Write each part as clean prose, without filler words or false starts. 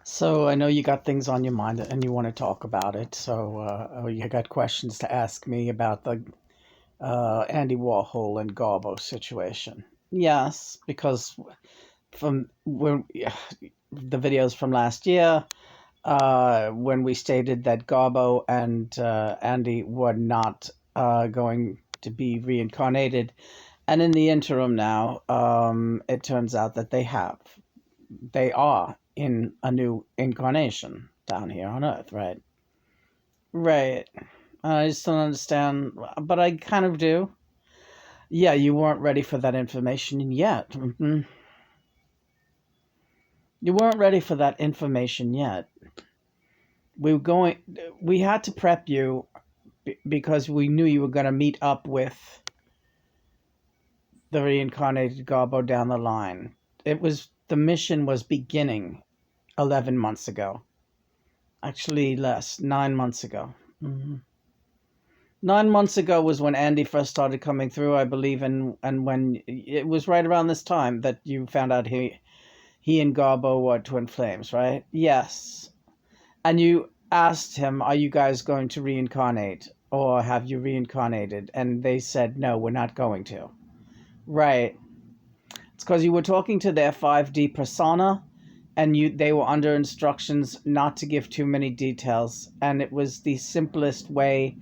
So I know you got things on your mind and you want to talk about it. So you got questions to ask me about the Andy Warhol and Garbo situation. Yes, because from when the videos from last year, when we stated that Garbo and Andy were not going to be reincarnated, and in the interim now, it turns out that they are in a new incarnation down here on Earth, right? Right. I just don't understand, but I kind of do. Yeah, you weren't ready for that information yet. You weren't ready for that information yet. We were going. We had to prep you because we knew you were going to meet up with the reincarnated Garbo down the line. The mission was beginning 11 months ago. Actually, less, 9 months ago. 9 months ago was when Andy first started coming through, I believe, and when it was right around this time that you found out he and Garbo were twin flames, right? Yes. And you asked him, "Are you guys going to reincarnate, or have you reincarnated?" And they said, "No, we're not going to." Right. It's because you were talking to their 5D persona, and they were under instructions not to give too many details, and it was the simplest way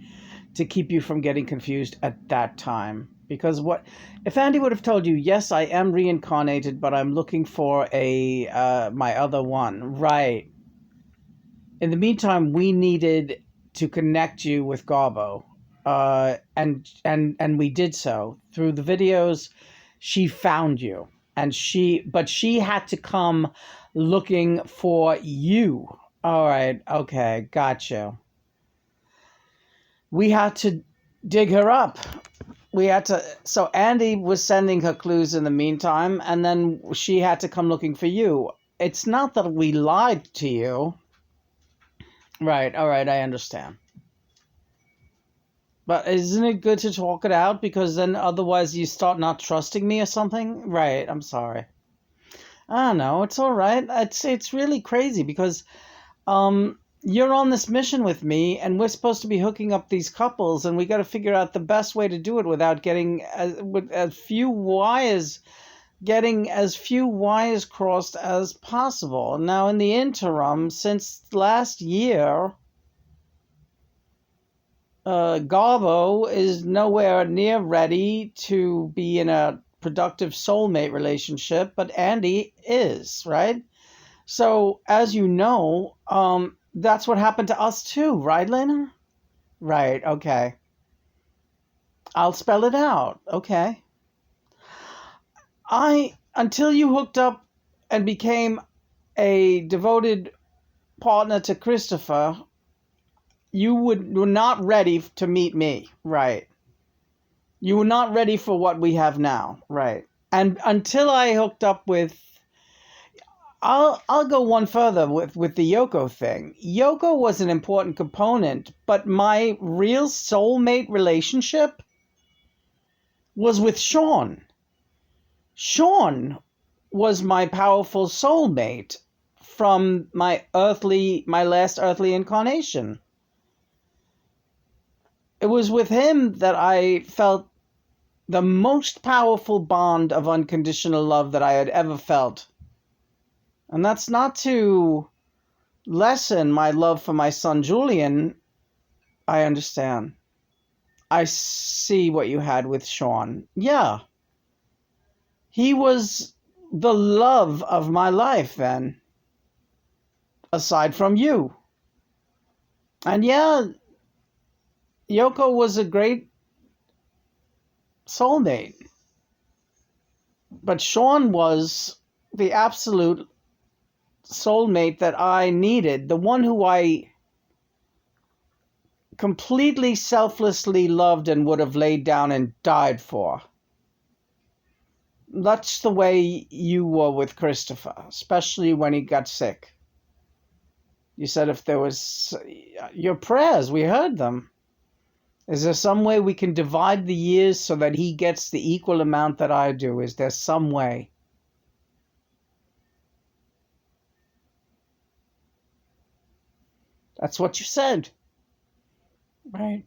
to keep you from getting confused at that time. Because what if Andy would have told you, "Yes, I am reincarnated, but I'm looking for a my other one." Right. In the meantime, we needed to connect you with Garbo, and we did so through the videos. She found you, but she had to come looking for you. All right, okay, got you. We had to dig her up. So Andy was sending her clues in the meantime, and then she had to come looking for you. It's not that we lied to you. Right, all right, I understand. But isn't it good to talk it out? Because then otherwise you start not trusting me or something? Right, I'm sorry. I don't know, it's all right. It's really crazy because you're on this mission with me, and we're supposed to be hooking up these couples, and we got to figure out the best way to do it without getting as few wires crossed as possible. Now, in the interim, since last year, Garbo is nowhere near ready to be in a productive soulmate relationship, but Andy is, right? So, as you know, that's what happened to us too, right, Lena? Right, okay. I'll spell it out, okay. Until you hooked up and became a devoted partner to Christopher, you were not ready to meet me, right? You were not ready for what we have now, right? And until I hooked up with, I'll go one further with the Yoko thing. Yoko was an important component, but my real soulmate relationship was with Sean. Sean was my powerful soulmate from my last earthly incarnation. It was with him that I felt the most powerful bond of unconditional love that I had ever felt. And that's not to lessen my love for my son Julian. I understand. I see what you had with Sean. Yeah. He was the love of my life then, aside from you. And yeah, Yoko was a great soulmate. But Sean was the absolute soulmate that I needed, the one who I completely selflessly loved and would have laid down and died for. That's the way you were with Christopher, especially when he got sick. You said if there was your prayers, we heard them. Is there some way we can divide the years so that he gets the equal amount that I do? Is there some way? That's what you said. Right.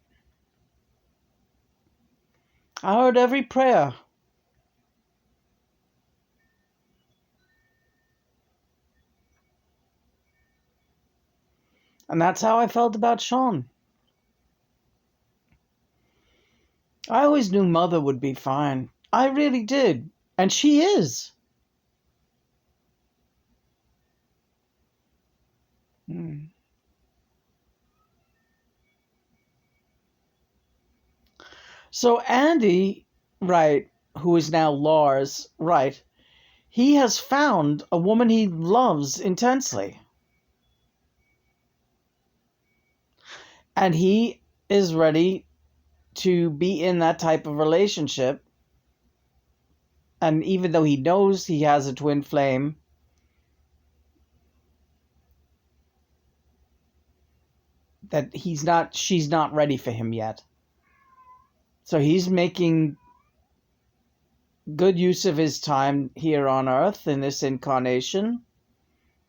I heard every prayer. And that's how I felt about Sean. I always knew Mother would be fine. I really did. And she is. Hmm. So Andy, right, who is now Lars, right, he has found a woman he loves intensely. And he is ready to be in that type of relationship. And even though he knows he has a twin flame, that she's not ready for him yet. So he's making good use of his time here on Earth in this incarnation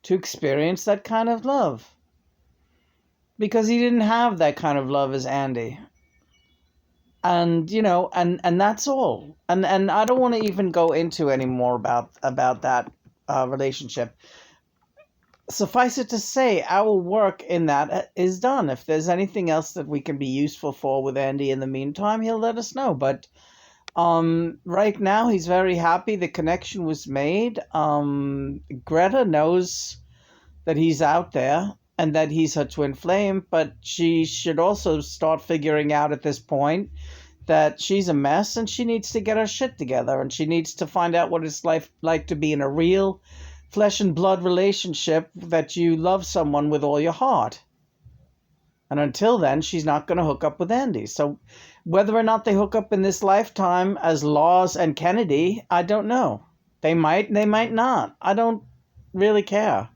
to experience that kind of love. Because he didn't have that kind of love as Andy. And and that's all. And I don't want to even go into any more about that relationship. Suffice it to say, our work in that is done. If there's anything else that we can be useful for with Andy in the meantime, he'll let us know. But right now he's very happy the connection was made. Greta knows that he's out there and that he's her twin flame, but she should also start figuring out at this point that she's a mess and she needs to get her shit together, and she needs to find out what it's like to be in a real flesh and blood relationship that you love someone with all your heart. And until then, she's not going to hook up with Andy. So whether or not they hook up in this lifetime as Laws and Kennedy, I don't know. They might not. I don't really care.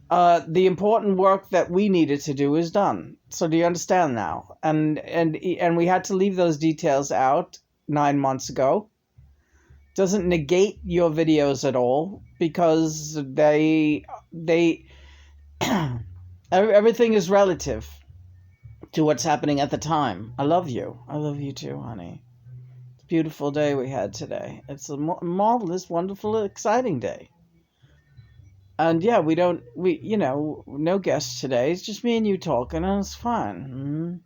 The important work that we needed to do is done. So do you understand now? And we had to leave those details out 9 months ago. Doesn't negate your videos at all, because they everything is relative to what's happening at the time. I love you. I love you too, honey. It's a beautiful day we had today. It's a marvelous, wonderful, exciting day. And yeah, no guests today. It's just me and you talking, and it's fine.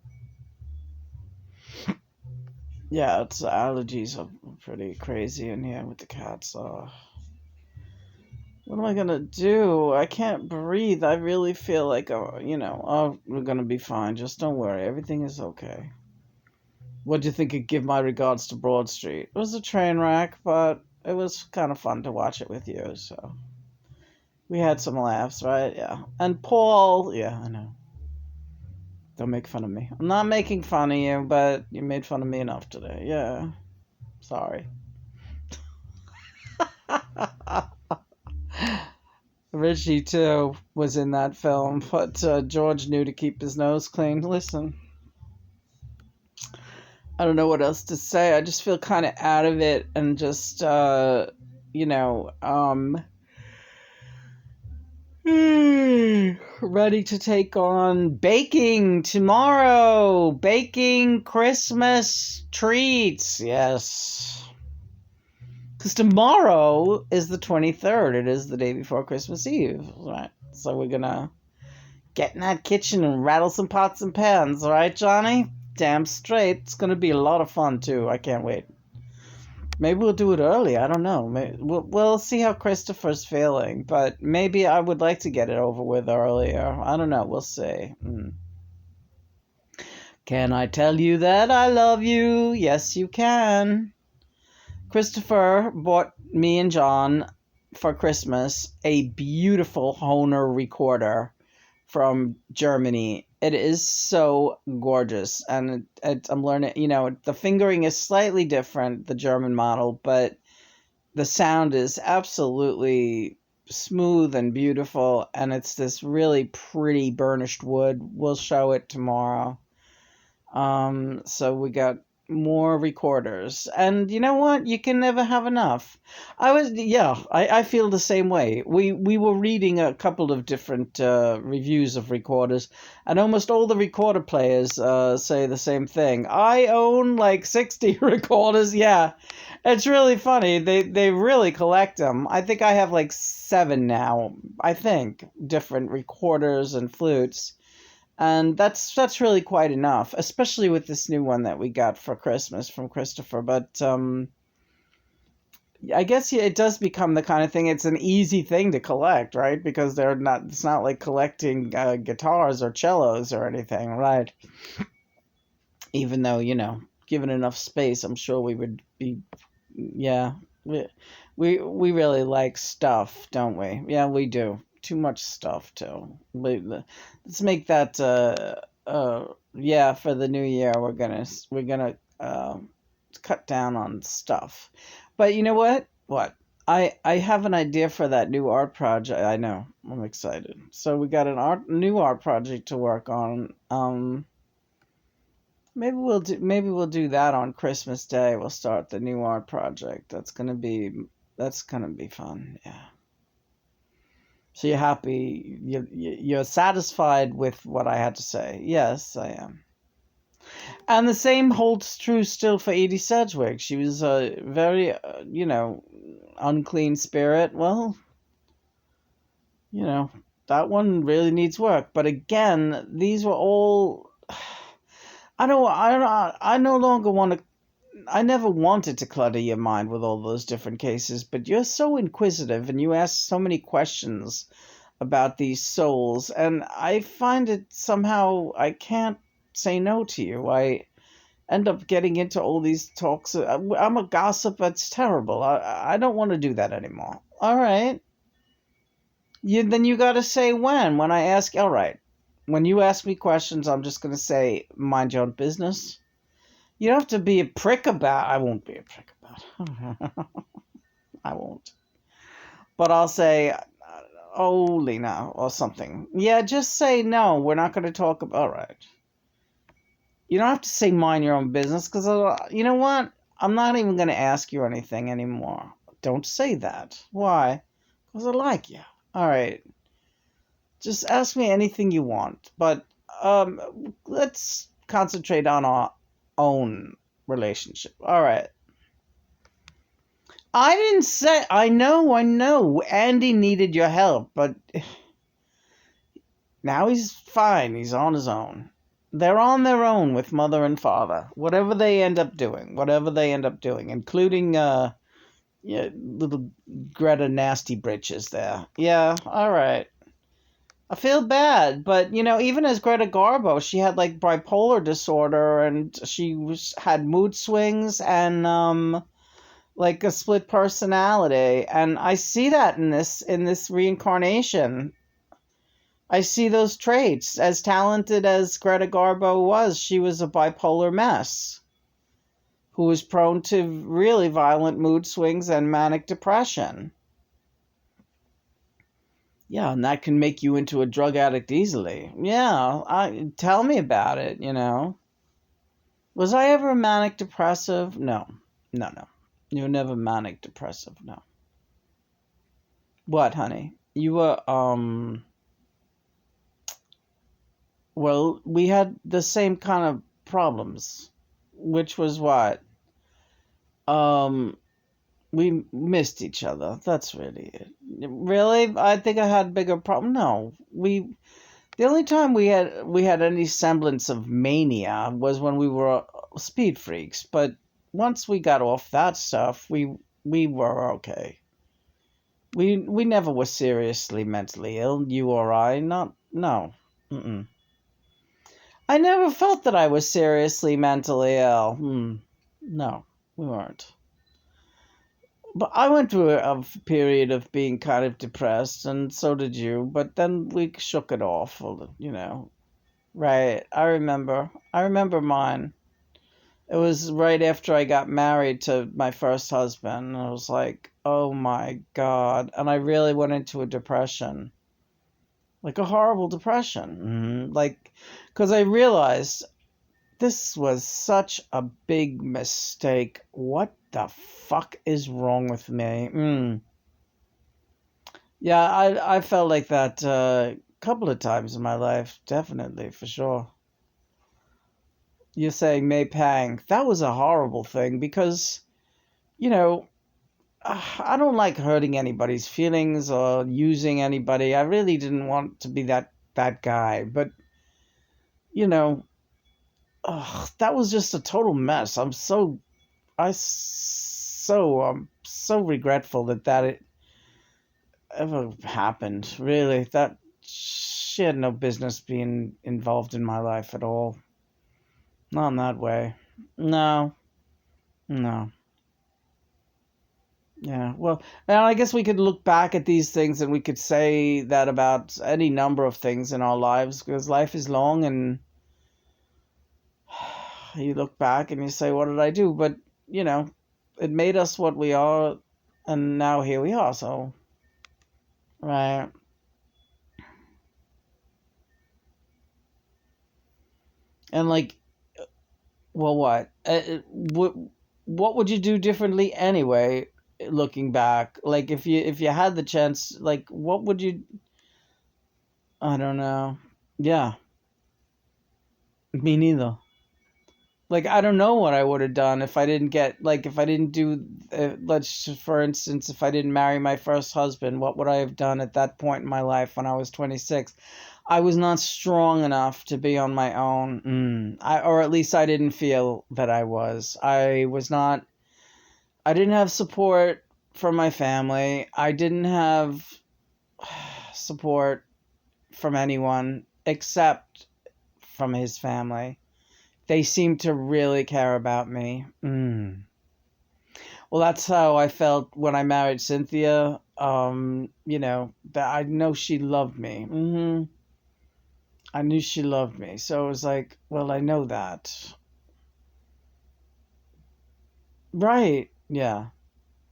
Yeah, it's allergies are pretty crazy in here with the cats. What am I gonna do? I can't breathe. I really feel like, we're gonna be fine. Just don't worry. Everything is okay. What do you think of Give My Regards to Broad Street? It was a train wreck, but it was kind of fun to watch it with you, so. We had some laughs, right? Yeah. And Paul, yeah, I know. Don't make fun of me. I'm not making fun of you, but you made fun of me enough today. Yeah. Sorry. Richie, too, was in that film, but George knew to keep his nose clean. Listen, I don't know what else to say. I just feel kind of out of it and just, ready to take on baking tomorrow. Baking Christmas treats. Yes. Because tomorrow is the 23rd. It is the day before Christmas Eve. Right. So we're going to get in that kitchen and rattle some pots and pans. Right, Johnny? Damn straight. It's going to be a lot of fun, too. I can't wait. Maybe we'll do it early. I don't know. We'll see how Christopher's feeling, but maybe I would like to get it over with earlier. I don't know. We'll see. Can I tell you that I love you? Yes, you can. Christopher bought me and John for Christmas a beautiful Hohner recorder from Germany. It is so gorgeous, and I'm learning, the fingering is slightly different, the German model, but the sound is absolutely smooth and beautiful, and it's this really pretty burnished wood. We'll show it tomorrow. So we got more recorders. And you know what? You can never have enough. I feel the same way. We were reading a couple of different reviews of recorders, and almost all the recorder players say the same thing. I own like 60 recorders. Yeah, it's really funny. They really collect them. I think I have like 7 now. I think different recorders and flutes. And that's really quite enough, especially with this new one that we got for Christmas from Christopher. But I guess yeah, it does become the kind of thing. It's an easy thing to collect, right? Because they're not. It's not like collecting guitars or cellos or anything, right? Even though given enough space, I'm sure we would be. Yeah, we really like stuff, don't we? Yeah, we do. Too much stuff too. Let's make that yeah, for the new year we're gonna cut down on stuff. But you know what? What? I have an idea for that new art project. I know. I'm excited. So we got new art project to work on. Maybe we'll do that on Christmas Day. We'll start the new art project. That's gonna be fun. Yeah. So you're happy? You're satisfied with what I had to say? Yes, I am. And the same holds true still for Edie Sedgwick. She was a very, unclean spirit. Well, you know, that one really needs work. But again, these were all. I no longer want to. I never wanted to clutter your mind with all those different cases, but you're so inquisitive and you ask so many questions about these souls, and I find it somehow I can't say no to you. I end up getting into all these talks. I'm a gossip. That's terrible. I don't want to do that anymore. All right. Then you got to say when I ask. All right. When you ask me questions, I'm just going to say, mind your own business. You don't have to be a prick about. I won't be a prick about. I won't. But I'll say, oh, Lena, or something. Yeah, just say no. We're not going to talk about. All right. You don't have to say mind your own business, because you know what? I'm not even going to ask you anything anymore. Don't say that. Why? Because I like you. All right. Just ask me anything you want. But let's concentrate on our own relationship. All right. I didn't say. I know. Andy needed your help, but now he's fine. He's on his own. They're on their own with mother and father. Whatever they end up doing, including yeah, little Greta Nasty Britches there. Yeah, all right. I feel bad, but even as Greta Garbo, she had like bipolar disorder, and had mood swings and like a split personality, and I see that in this reincarnation. I see those traits. As talented as Greta Garbo was, she was a bipolar mess who was prone to really violent mood swings and manic depression. Yeah, and that can make you into a drug addict easily. Yeah, tell me about it. Was I ever manic depressive? No. No, no. You were never manic depressive, no. What, honey? You were, well, we had the same kind of problems, which was what? Um, we missed each other. That's really it. Really? I think I had bigger problem. No, the only time we had any semblance of mania was when we were speed freaks. But once we got off that stuff, we were okay. We never were seriously mentally ill. You or I? Not no. Mm-mm. I never felt that I was seriously mentally ill. No, we weren't. But I went through a period of being kind of depressed, and so did you. But then we. It off, Right. I remember. I remember mine. It was right after I got married to my first husband. I was like, oh my God. And I really went into a depression. Like a horrible depression. Like, because I realized this was such a big mistake. What the fuck is wrong with me? Yeah, I felt like that a couple of times in my life, definitely, for sure. You're saying May Pang. That was a horrible thing because, you know, I don't like hurting anybody's feelings or using anybody. I really didn't want to be that guy, but you know, that was just a total mess. I'm so regretful that it ever happened. Really, that she had no business being involved in my life at all. Not in that way. No, no. Yeah, well, and I guess we could look back at these things and we could say that about any number of things in our lives because life is long and you look back and you say, what did I do? But, you know, it made us what we are and now here we are. So, right. And like, well, what would you do differently anyway, looking back? Like if you had the chance, like what would you I don't know. Yeah, me neither. Like I don't know what I would have done if I didn't get like if I didn't do for instance if I didn't marry my first husband, what would I have done at that point in my life when I was 26? I was not strong enough to be on my own. Or at least I didn't feel that I was. I didn't have support from my family. I didn't have support from anyone except from his family. They seemed to really care about me. Well, that's how I felt when I married Cynthia. That I know she loved me. I knew she loved me. So it was like, well, I know that. Right. Yeah.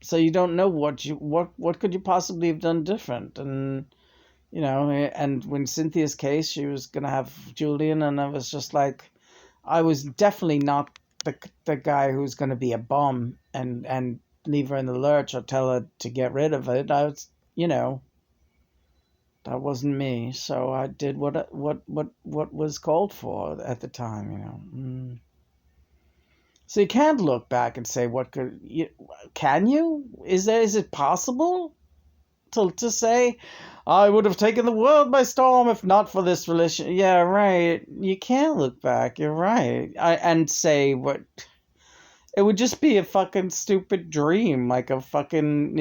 So you don't know what could you possibly have done different, and when Cynthia's case, she was gonna have Julian, and I was just like, I was definitely not the guy who's gonna be a bum and leave her in the lurch or tell her to get rid of it. I was, that wasn't me. So I did what was called for at the time. So you can't look back and say can you? Is it possible to say I would have taken the world by storm if not for this relation? Yeah, right. You can't look back. You're right. And say what it would just be a fucking stupid dream, like a fucking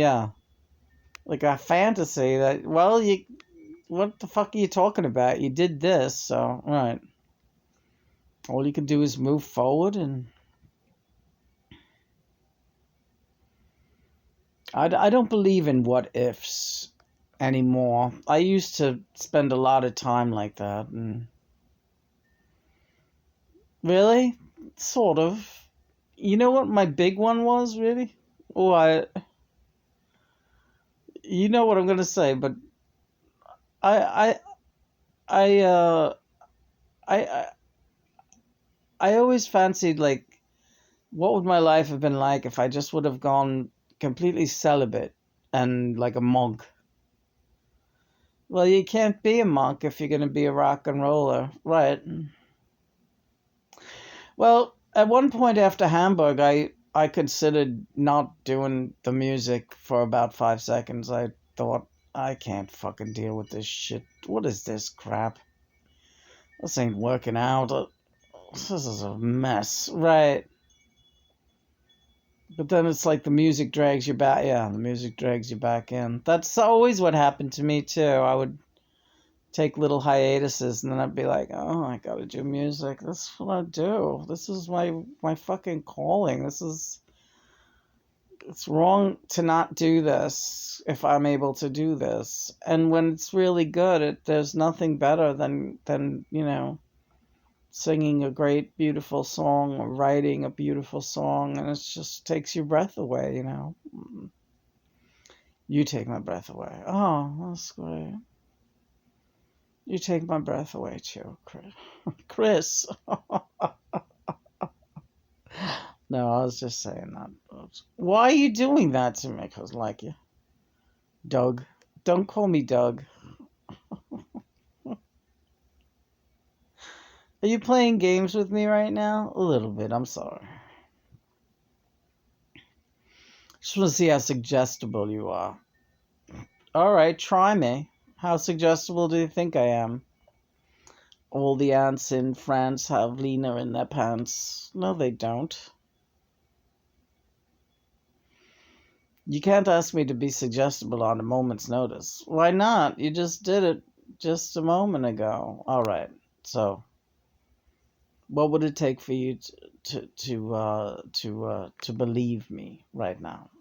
like a fantasy that what the fuck are you talking about? You did this, so right. All you can do is move forward and I don't believe in what ifs anymore. I used to spend a lot of time like that. And really? Sort of. You know what my big one was, really? Oh, you know what I'm gonna say, but I, I, I, uh, I, I always fancied like, what would my life have been like if I just would have gone completely celibate and like a monk? Well, you can't be a monk if you're gonna be a rock and roller, right? Well, at one point after Hamburg, I considered not doing the music for about 5 seconds. I thought, I can't fucking deal with this shit. What is this crap? This ain't working out. This is a mess, right? But then it's like the music drags you back. Yeah, the music drags you back in. That's always what happened to me too. I would take little hiatuses and then I'd be like, oh, I gotta do music. This is what I do. This is my fucking calling. It's wrong to not do this if I'm able to do this. And when it's really good, there's nothing better than singing a great beautiful song or writing a beautiful song, and it just takes your breath away. You take my breath away. Oh, that's great. You take my breath away too, Chris. Chris. No, I was just saying that. Why are you doing that to me? Because I like you. Doug. Don't call me Doug. Are you playing games with me right now? A little bit, I'm sorry. Just want to see how suggestible you are. Alright, try me. How suggestible do you think I am? All the ants in France have Lena in their pants. No, they don't. You can't ask me to be suggestible on a moment's notice. Why not? You just did it just a moment ago. Alright, so what would it take for you to believe me right now?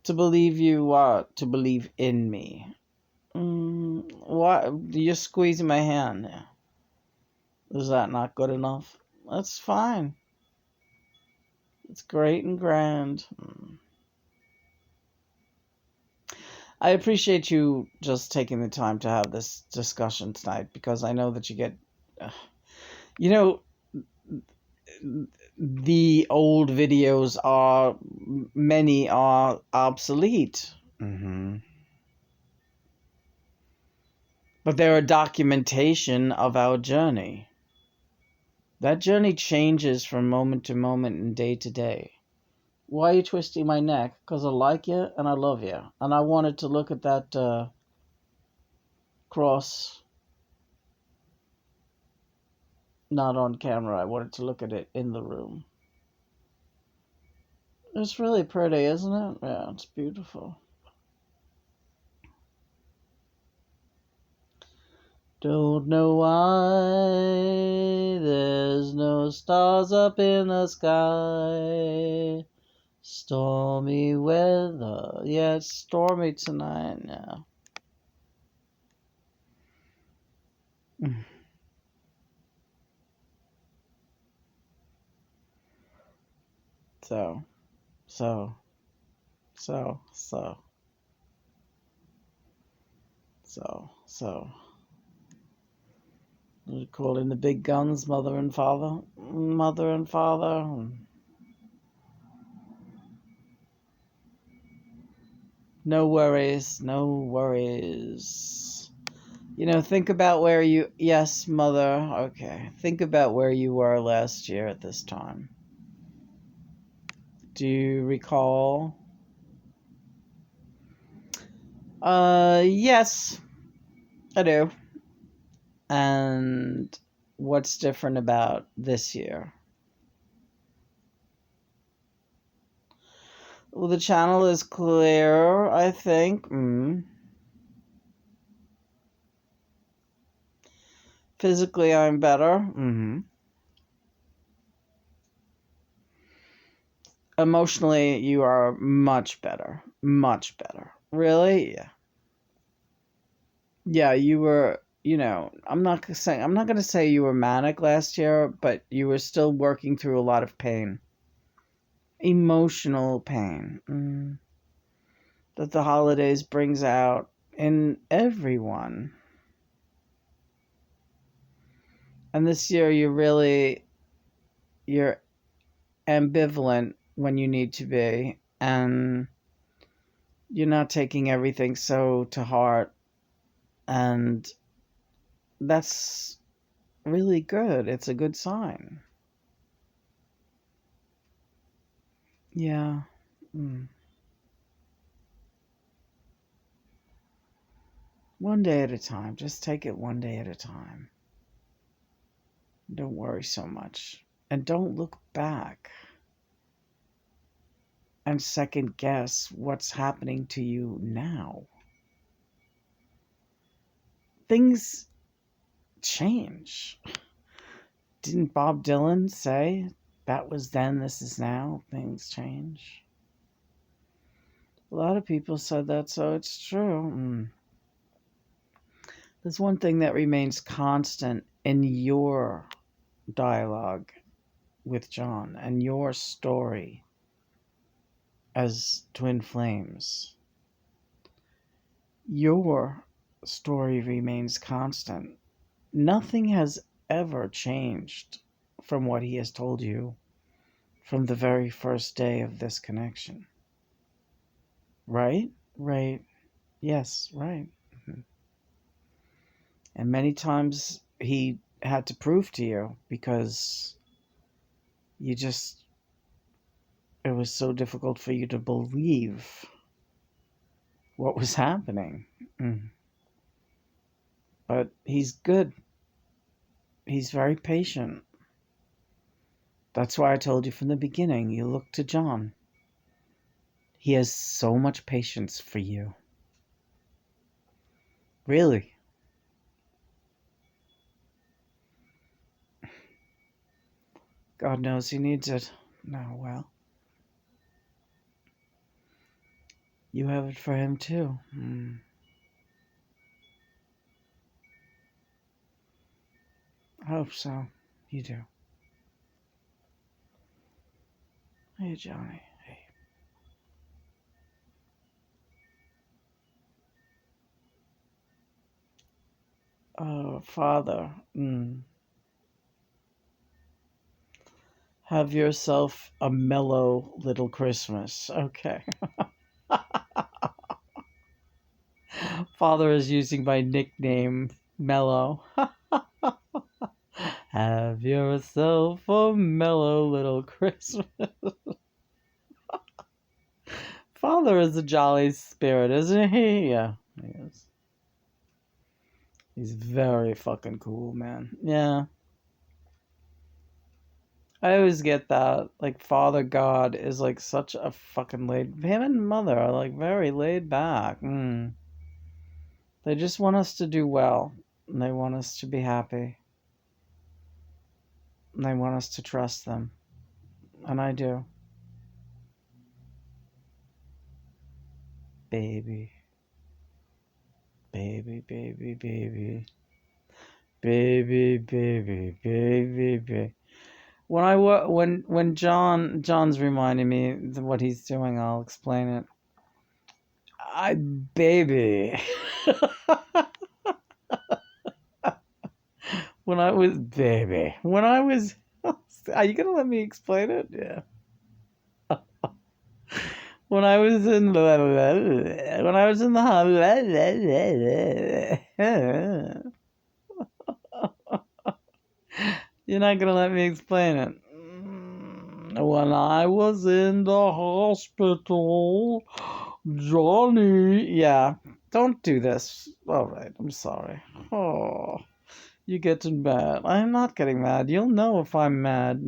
To believe to believe in me. Why you're squeezing my hand? Is that not good enough? That's fine. It's great and grand. I appreciate you just taking the time to have this discussion tonight because I know that you get, you know, the old videos are, many are obsolete. But they're a documentation of our journey. That journey changes from moment to moment and day to day. Why are you twisting my neck? Because I like you and I love you. And I wanted to look at that cross, not on camera. I wanted to look at it in the room. It's really pretty, isn't it? Yeah, it's beautiful. Don't know why there's no stars up in the sky. Stormy weather. Yeah, it's stormy tonight now. So, so, so, so, so. We call in the big guns, mother and father. Mother and father. No worries, no worries. You know, think about where you... Yes, mother. Okay. Think about where you were last year at this time. Do you recall? Yes, I do. And what's different about this year? Well, the channel is clear, I think. Physically, I'm better. Emotionally, you are much better. Much better. Really? Yeah. Yeah, you were, I'm not going to say you were manic last year, but you were still working through a lot of pain. Emotional pain. That the holidays brings out in everyone. And this year you're ambivalent when you need to be, and you're not taking everything so to heart, and that's really good. It's a good sign. Yeah. One day at a time. Just take it one day at a time. Don't worry so much. And don't look back and second guess what's happening to you now. Things change. Didn't Bob Dylan say, that was then, this is now, things change? A lot of people said that, so it's true. There's one thing that remains constant in your dialogue with John and your story as twin flames. Your story remains constant. Nothing has ever changed from what he has told you from the very first day of this connection. Right? Right. Yes, right. Mhm. And many times he had to prove to you because you just, it was so difficult for you to believe what was happening. Mm. But he's good. He's very patient. That's why I told you from the beginning, you look to John. He has so much patience for you. Really. God knows he needs it. No, well, you have it for him too. Mm. I hope so. You do. Hey, Johnny. Hey. Oh, Father. Have yourself a mellow little Christmas. Okay. Father is using my nickname, Mellow. Have yourself a mellow little Christmas. Father is a jolly spirit, isn't he? Yeah, he is. He's very fucking cool, man. Yeah. I always get that. Like, Father God is like such a fucking him and Mother are like very laid back. They just want us to do well. And they want us to be happy. And they want us to trust them. And I do. Baby. Baby, baby, baby. Baby, baby, baby, baby. When John's reminding me what he's doing, I'll explain it. I baby. When I was baby. When I was are you gonna let me explain it? Yeah. When I was in the you're not gonna let me explain it. When I was in the hospital, Johnny. Yeah, don't do this. All right, I'm sorry. Oh, you getting mad? I'm not getting mad. You'll know if I'm mad.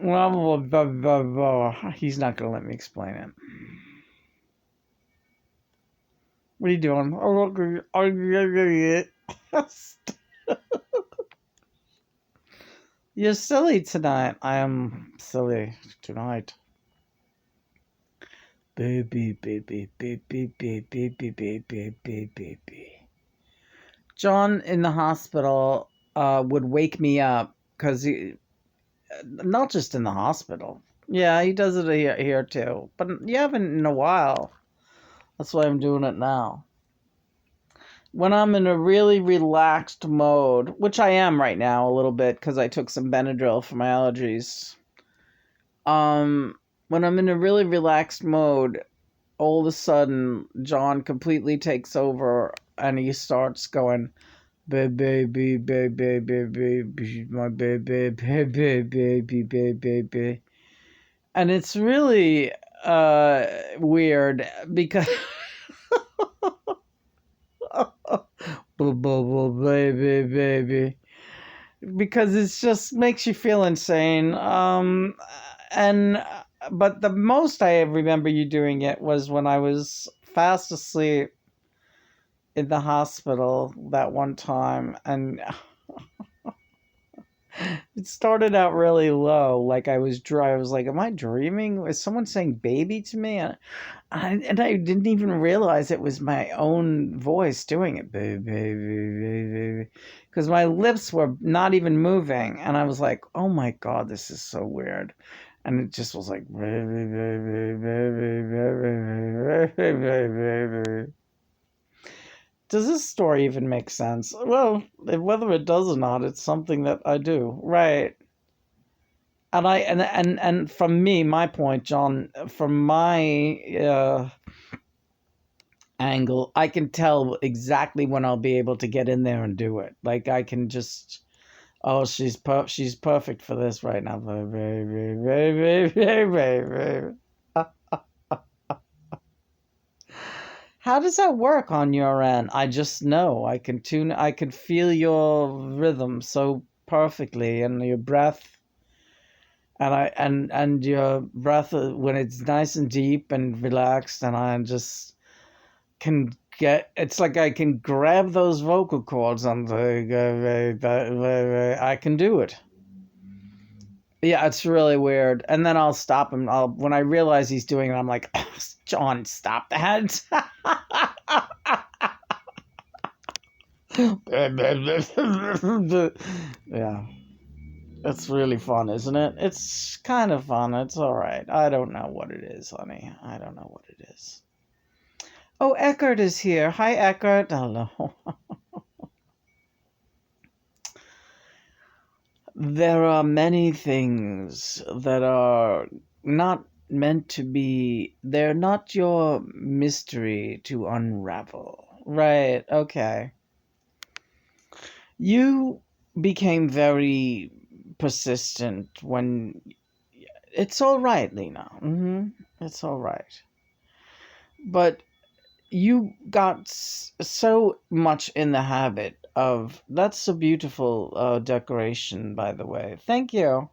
Well, he's not gonna let me explain it. What are you doing? You're silly tonight. I am silly tonight. Baby, baby, baby, baby, baby, baby, baby. John in the hospital would wake me up because not just in the hospital. Yeah, he does it here too, but you haven't in a while. That's why I'm doing it now. When I'm in a really relaxed mode, which I am right now a little bit because I took some Benadryl for my allergies. When I'm in a really relaxed mode, all of a sudden John completely takes over and he starts going, baby, baby, baby, baby, my baby, baby, baby, baby, baby. And it's really weird because baby, baby, because it just makes you feel insane. And but the most I remember you doing it was when I was fast asleep in the hospital that one time, and it started out really low, like I was dry. I was like, "Am I dreaming? Is someone saying baby to me?" And I didn't even realize it was my own voice doing it, baby, baby, baby, because my lips were not even moving, and I was like, "Oh my God, this is so weird." And it just was like, baby, baby, baby, baby, baby, baby, baby. Does this story even make sense? Well, whether it does or not, it's something that I do. Right. And from me, my point, John, from my angle, I can tell exactly when I'll be able to get in there and do it. Like I can just, oh, she's perfect for this right now. Very, very, very, very, very, very, very, very. How does that work on your end? I just know I can feel your rhythm so perfectly, and your breath, and your breath when it's nice and deep and relaxed, and I just can get. It's like I can grab those vocal cords on I can do it. Yeah, it's really weird. And then I'll stop him. I'll when I realize he's doing it, I'm like, John, stop that. Yeah. It's really fun, isn't it? It's kind of fun. It's all right. I don't know what it is, honey. I don't know what it is. Oh, Eckert is here. Hi, Eckert. Hello. There are many things that are not meant to be. They're not your mystery to unravel. Right, okay. You became very persistent when. It's all right, Lena. It's all right. But you got so much in the habit of. That's a beautiful decoration, by the way. Thank you.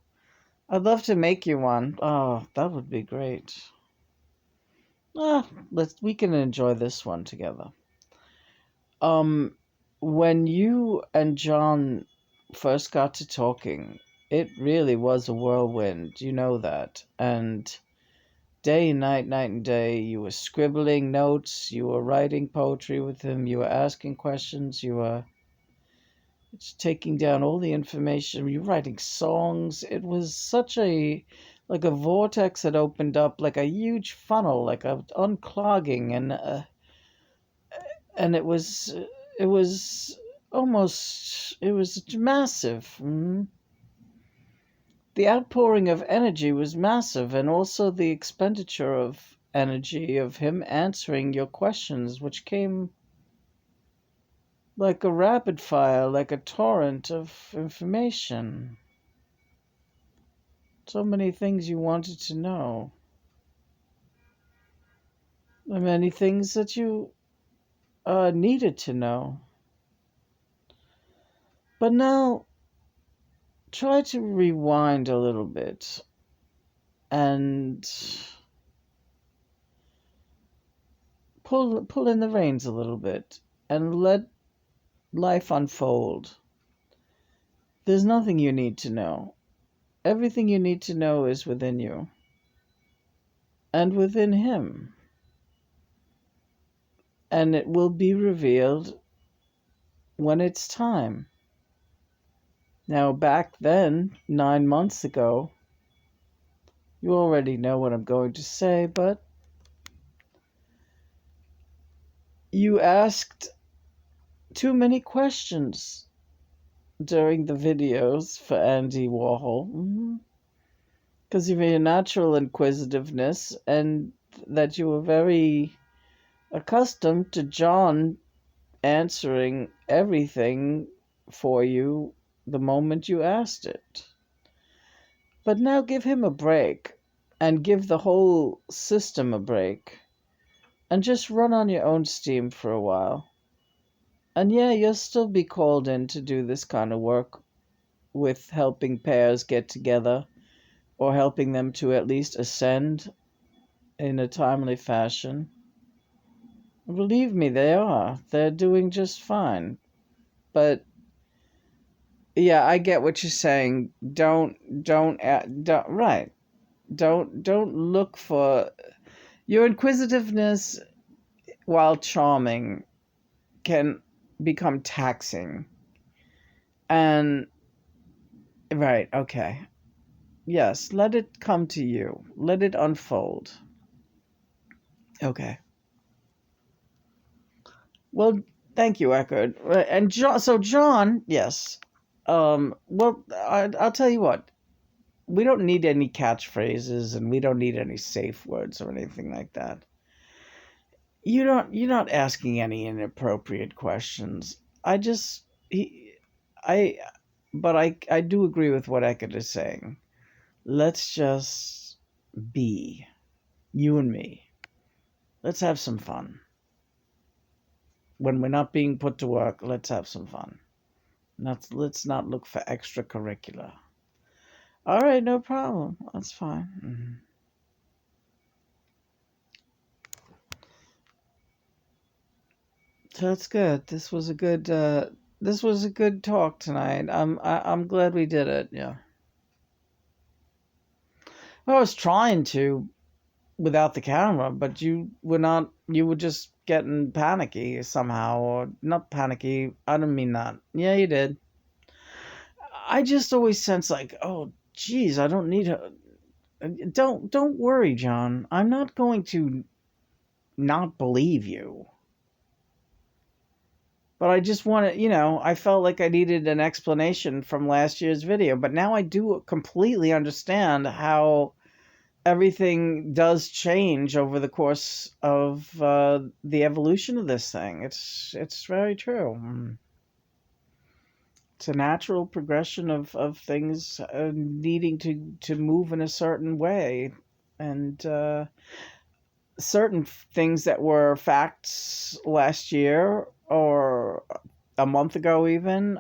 I'd love to make you one. Oh, that would be great. We can enjoy this one together. Um, when you and John first got to talking, it really was a whirlwind. You know that. And day and night, night and day, you were scribbling notes, you were writing poetry with him, you were asking questions, you were taking down all the information, you were writing songs. It was such a like a vortex that opened up, like a huge funnel, like a unclogging, and it was almost it was massive. The outpouring of energy was massive, and also the expenditure of energy of him answering your questions, which came like a rapid fire, like a torrent of information. So many things you wanted to know. Many things that you needed to know. But now, try to rewind a little bit and pull in the reins a little bit and let life unfold. There's nothing you need to know. Everything you need to know is within you and within him. And it will be revealed when it's time. Now, back then, 9 months ago, you already know what I'm going to say, but you asked too many questions during the videos for Andy Warhol. Because of your natural inquisitiveness, and that you were very accustomed to John answering everything for you the moment you asked it. But now give him a break, and give the whole system a break, and just run on your own steam for a while. And yeah, you'll still be called in to do this kind of work with helping pairs get together, or helping them to at least ascend in a timely fashion. Believe me, they are. They're doing just fine. But yeah, I get what you're saying. Don't right. Don't look for your inquisitiveness while charming can become taxing. And right, okay. Yes, let it come to you. Let it unfold. Okay. Well, thank you, Eckerd. And John, so John, yes. Well, I'll tell you what. we don't need any catchphrases, and we don't need any safe words or anything like that. You're not asking any inappropriate questions. I but I do agree with what Eckert is saying. Let's just be, you and me. Let's have some fun. When we're not being put to work, let's have some fun. Let's not look for extracurricular. All right, no problem. That's fine. Mm-hmm. So that's good. This was a good talk tonight. I'm glad we did it. Yeah. I was trying to without the camera, but you were not. You were just getting panicky somehow, or not panicky. I don't mean that. Yeah, you did. I just always sense like, oh, geez, I don't need her. Don't worry, John. I'm not going to not believe you. But I just want to, I felt like I needed an explanation from last year's video. But now I do completely understand how everything does change over the course of the evolution of this thing. It's very true. It's a natural progression of things needing to move in a certain way. And certain things that were facts last year or a month ago even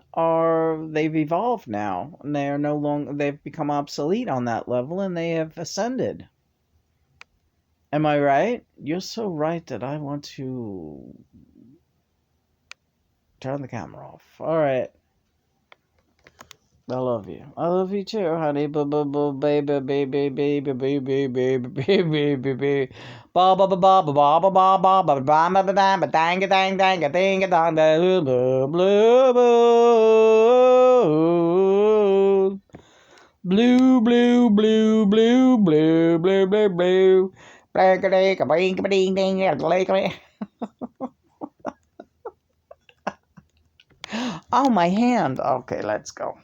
they've evolved now, and they are no longer, they've become obsolete on that level, and they have ascended. Am I right? You're so right that I want to turn the camera off. All right. I love you. I love you too, honey. Baby, baby, baby, baby, baby, baby, baby, baby. Ba ba ba ba ba ba ba ba ba ba ba ba ba ba dang dang dang dang dang blue blue blue blue blue blue blue blue blue blue. Oh, my hand. Okay, let's go.